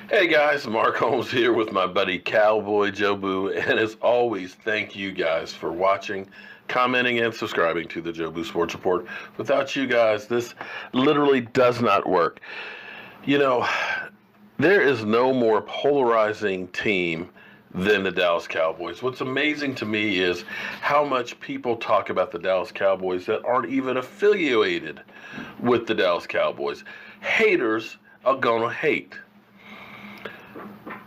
Hey guys, Mark Holmes here with my buddy Cowboy Jobu, and as always, thank you guys for watching, commenting, and subscribing to the Jobu Sports Report. Without you guys, this literally does not work. You know, there is no more polarizing team than the Dallas Cowboys. What's amazing to me is how much people talk about the Dallas Cowboys that aren't even affiliated with the Dallas Cowboys. Haters are gonna hate.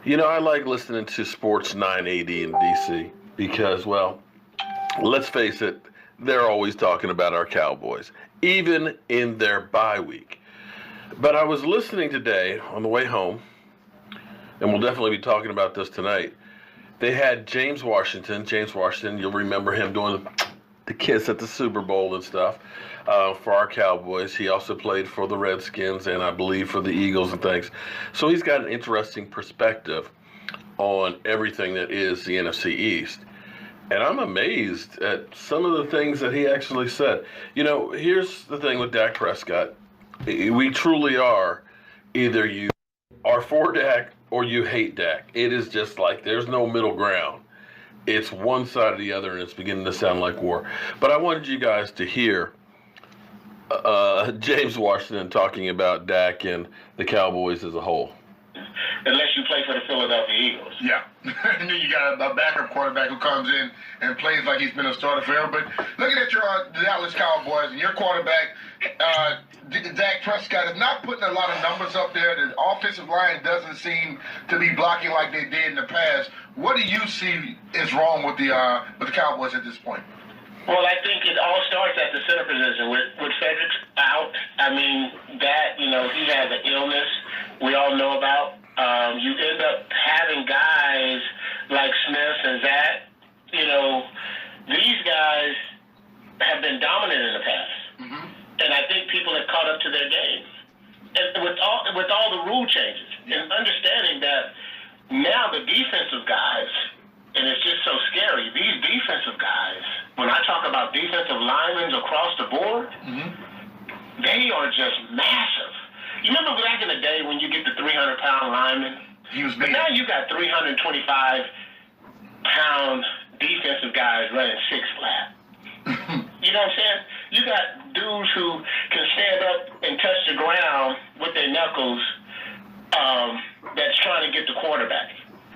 You know, I like listening to Sports 980 in DC because, well, let's face it, they're always talking about our Cowboys, even in their bye week. But I was listening today on the way home, and we'll definitely be talking about this tonight. They had James Washington, you'll remember him doing the kiss at the Super Bowl and stuff for our Cowboys. He also played for the Redskins and I believe for the Eagles and things. So he's got an interesting perspective on everything that is the NFC East. And I'm amazed at some of the things that he actually said. You know, here's the thing with Dak Prescott. We truly are either you are for Dak or you hate Dak. It is just like there's no middle ground. It's one side or the other, and it's beginning to sound like war. But I wanted you guys to hear James Washington talking about Dak and the Cowboys as a whole. Unless you play for the Philadelphia Eagles. Yeah. And then you got a backup quarterback who comes in and plays like he's been a starter forever. But looking at your Dallas Cowboys and your quarterback, Dak Prescott is not putting a lot of numbers up there. The offensive line doesn't seem to be blocking like they did in the past. What do you see is wrong with the Cowboys at this point? Well, I think it all starts at the center position. With Frederick's out, I mean, he has an illness we all know about. You end up having guys like Smith and Zach. You know, these guys have been dominant in the past. Mm-hmm. And I think people have caught up to their game. And with all the rule changes, and understanding that now the defensive guys, and it's just so scary, these defensive guys, when I talk about defensive linemen across the board, mm-hmm. they are just massive. You remember back in the day when you get the 300-pound lineman? But now you got 325-pound defensive guys running six flat. You know what I'm saying? You got dudes who can stand up and touch the ground with their knuckles that's trying to get the quarterback.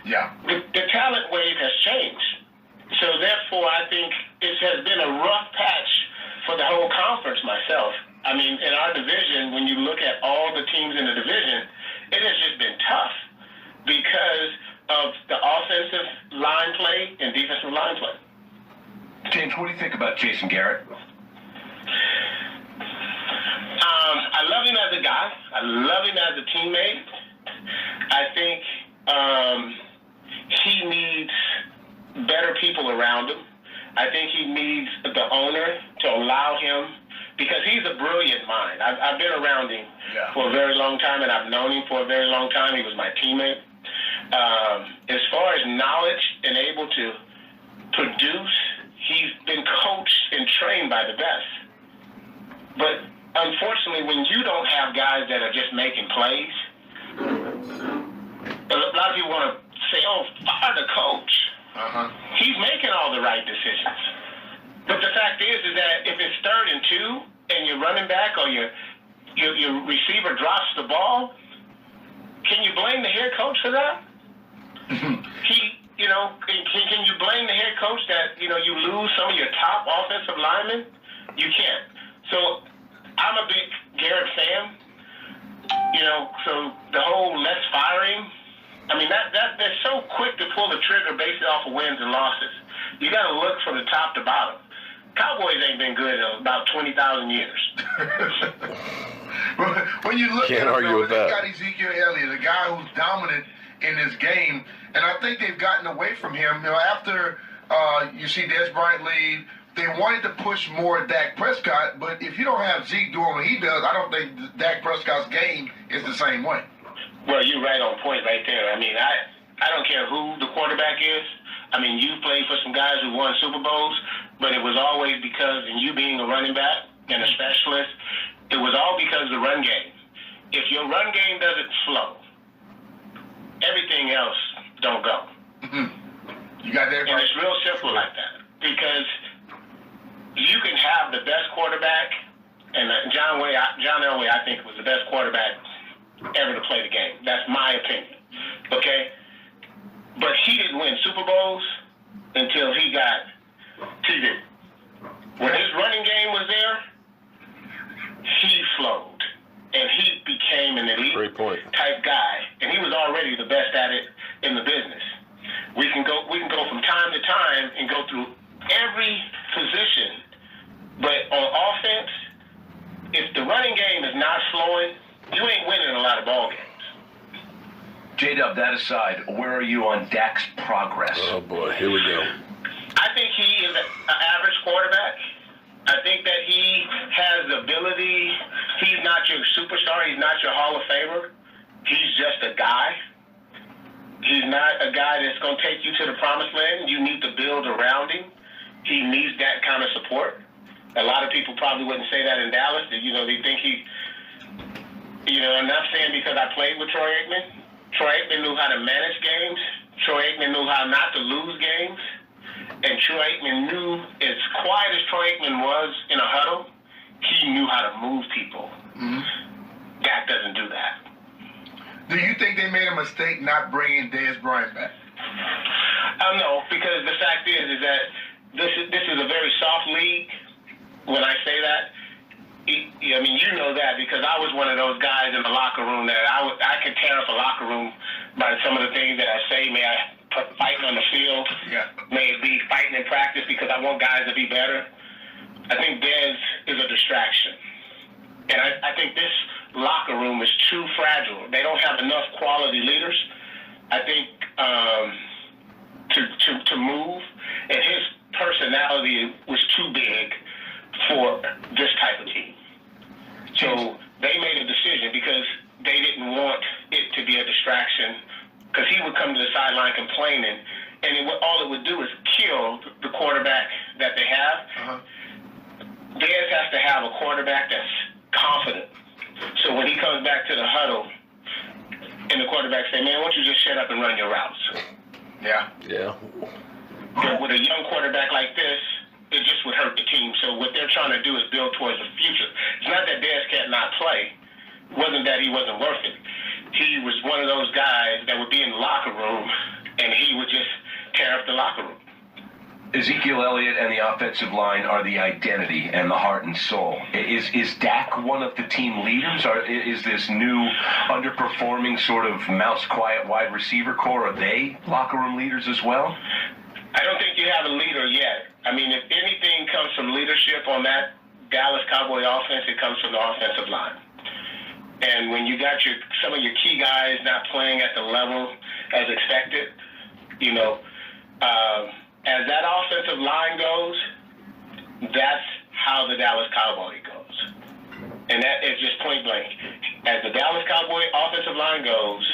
Yeah. The talent wave has changed. So therefore, I think it has been a rough patch for the whole conference myself. I mean, in our division, when you look at all the teams in the division, it has just been tough because of the offensive line play and defensive line play. James, what do you think about Jason Garrett? I love him as a guy. I love him as a teammate. I think he needs better people around him. I think he needs the owner to allow him, because he's a brilliant mind. I've been around him for a very long time, and I've known him for a very long time. He was my teammate. As far as knowledge and able to produce, he's been coached and trained by the best. But unfortunately, when you don't have guys that are just making plays, a lot of people want to say, oh, fire the coach. Uh-huh. He's making all the right decisions. But the fact is that if it's 3rd and 2 and your running back or your receiver drops the ball, can you blame the head coach for that? Can you blame the head coach that, you lose some of your top offensive linemen? You can't. So I'm a big Garrett fan. So the whole less firing, I mean, they're so quick to pull the trigger based off of wins and losses. You got to look from the top to bottom. Cowboys ain't been good in about 20,000 years. When you look Can't at argue with that. They got Ezekiel Elliott, a guy who's dominant in this game, and I think they've gotten away from him. After you see Des Bryant leave, they wanted to push more Dak Prescott, but if you don't have Zeke doing what he does, I don't think Dak Prescott's game is the same way. Well, you're right on point right there. I mean, I don't care who the quarterback is. I mean, you played for some guys who won Super Bowls, but it was always because, and you being a running back and a specialist, it was all because of the run game. If your run game doesn't flow, everything else don't go. You got that And right. it's real simple like that. Because you can have the best quarterback, and John Elway, I think, was the best quarterback ever to play the game. That's my opinion. Okay? But he didn't win Super Bowls until he got TV. When his running game was there, he flowed. And he became an elite type guy. And he was already the best at it in the business. We can go from time to time and go through every position. But on offense, if the running game is not flowing, you ain't winning a lot of ball games. J-Dub, that aside, where are you on Dak's progress? Oh, boy. Here we go. I think he is an average quarterback. I think that he has the ability. He's not your superstar. He's not your Hall of Famer. He's just a guy. He's not a guy that's going to take you to the promised land. You need to build around him. He needs that kind of support. A lot of people probably wouldn't say that in Dallas. They think he, I'm not saying because I played with Troy Aikman. Troy Aikman knew how to manage games. Troy Aikman knew how not to lose games. And Troy Aikman knew, as quiet as Troy Aikman was in a huddle, he knew how to move people. Dak doesn't do that. Do you think they made a mistake not bringing Dez Bryant back? No, because the fact is that this is a very soft league. When I say that, I mean, you know that because I was one of those guys in the locker room that I could tear up a locker room by some of the things that I say. May I put fighting on the field? Yeah. May it be fighting in practice because I want guys to be better? I think Dez is a distraction. And I think this locker room is too fragile. They don't have enough quality leaders. I think to move, and his personality was too big for this type of team. So they made a decision because they didn't want it to be a distraction because he would come to the sideline complaining, and all it would do is kill the quarterback that they have. Dez has to have a quarterback that's confident. So when he comes back to the huddle and the quarterback say, man, why don't you just shut up and run your routes? Yeah. But with a young quarterback like this, it just would hurt the team. So what they're trying to do is build towards the future. It's not that Dez can't not play. It wasn't that he wasn't worth it. He was one of those guys that would be in the locker room, and he would just tear up the locker room. Ezekiel Elliott and the offensive line are the identity and the heart and soul. Is Dak one of the team leaders? Or is this new underperforming sort of mouse quiet wide receiver core, are they locker room leaders as well? I don't think you have a leader yet. I mean, if anything comes from leadership on that Dallas Cowboy offense, it comes from the offensive line. And when you got some of your key guys not playing at the level as expected, as that offensive line goes, that's how the Dallas Cowboy goes. And that is just point blank. As the Dallas Cowboy offensive line goes,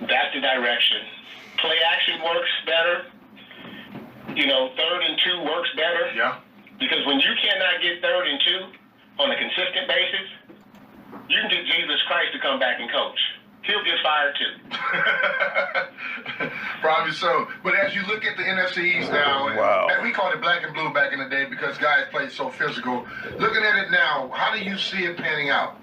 that's the direction. Play action works better. 3rd and 2 works better. Yeah. Because when you cannot get 3rd and 2 on a consistent basis, you can get Jesus Christ to come back and coach. He'll get fired too. Probably so. But as you look at the NFC East now, and we called it black and blue back in the day because guys played so physical. Looking at it now, how do you see it panning out?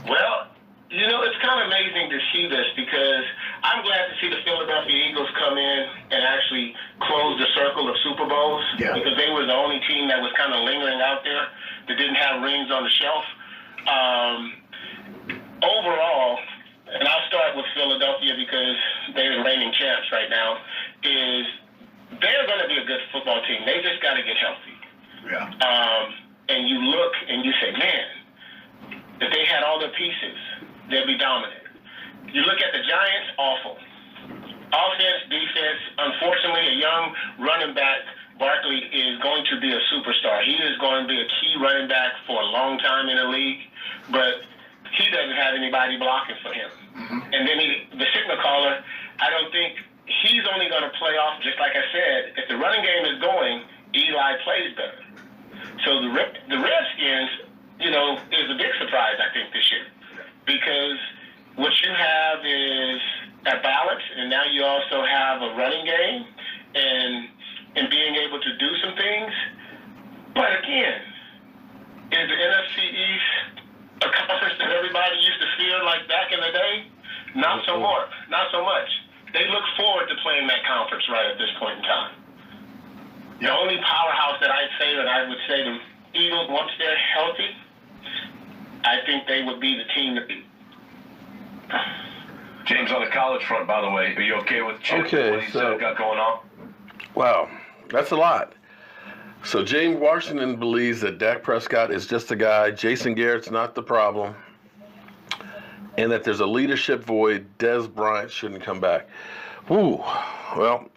Well, it's kind of amazing to see this because I'm glad to see the Philadelphia Eagles come in and actually close the circle of Super Bowls because they were the only team that was kind of lingering out there that didn't have rings on the shelf. Overall, and I'll start with Philadelphia because they're the reigning champs right now, is they're going to be a good football team. They just got to get healthy. Yeah. And you look and you say, man, if they had all their pieces, they'd be dominant. You look at the Giants, awful. Offense, defense, unfortunately, a young running back, Barkley, is going to be a superstar. He is going to be a key running back for a long time in the league, but he doesn't have anybody blocking for him. And then the signal caller, I don't think he's only going to play off, just like I said, if the running game is going, Eli plays better. So the Redskins, is a big surprise, I think, this year. Because what you have is a balance, and now you also have a running game and being able to do some things. But again, is the NFC East a conference that everybody used to fear like back in the day? Not so more, not so much. They look forward to playing that conference right at this point in time. The only powerhouse that I'd say, and I would say the Eagles, once they're healthy, I think they would be the team to beat. James, on the college front, by the way, are you okay with Chip Okay, and what he's so- got going on? Wow, that's a lot. So James Washington believes that Dak Prescott is just a guy. Jason Garrett's not the problem. And that there's a leadership void. Des Bryant shouldn't come back. Ooh, well,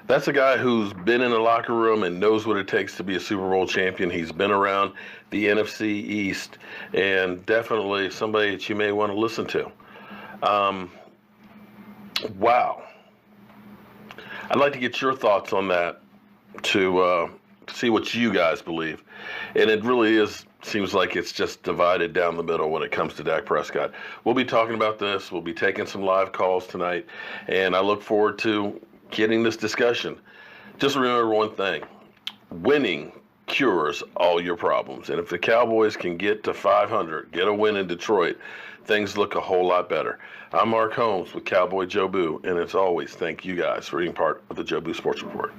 that's a guy who's been in the locker room and knows what it takes to be a Super Bowl champion. He's been around the NFC East, and definitely somebody that you may want to listen to. Wow. I'd like to get your thoughts on that to see what you guys believe. And it really seems like it's just divided down the middle when it comes to Dak Prescott. We'll be talking about this. We'll be taking some live calls tonight, and I look forward to getting this discussion. Just remember one thing: winning cures all your problems. And if the Cowboys can get to 500, get a win in Detroit, things look a whole lot better. I'm Mark Holmes with Cowboy Joe Boo, and as always, thank you guys for being part of the Joe Boo Sports Report.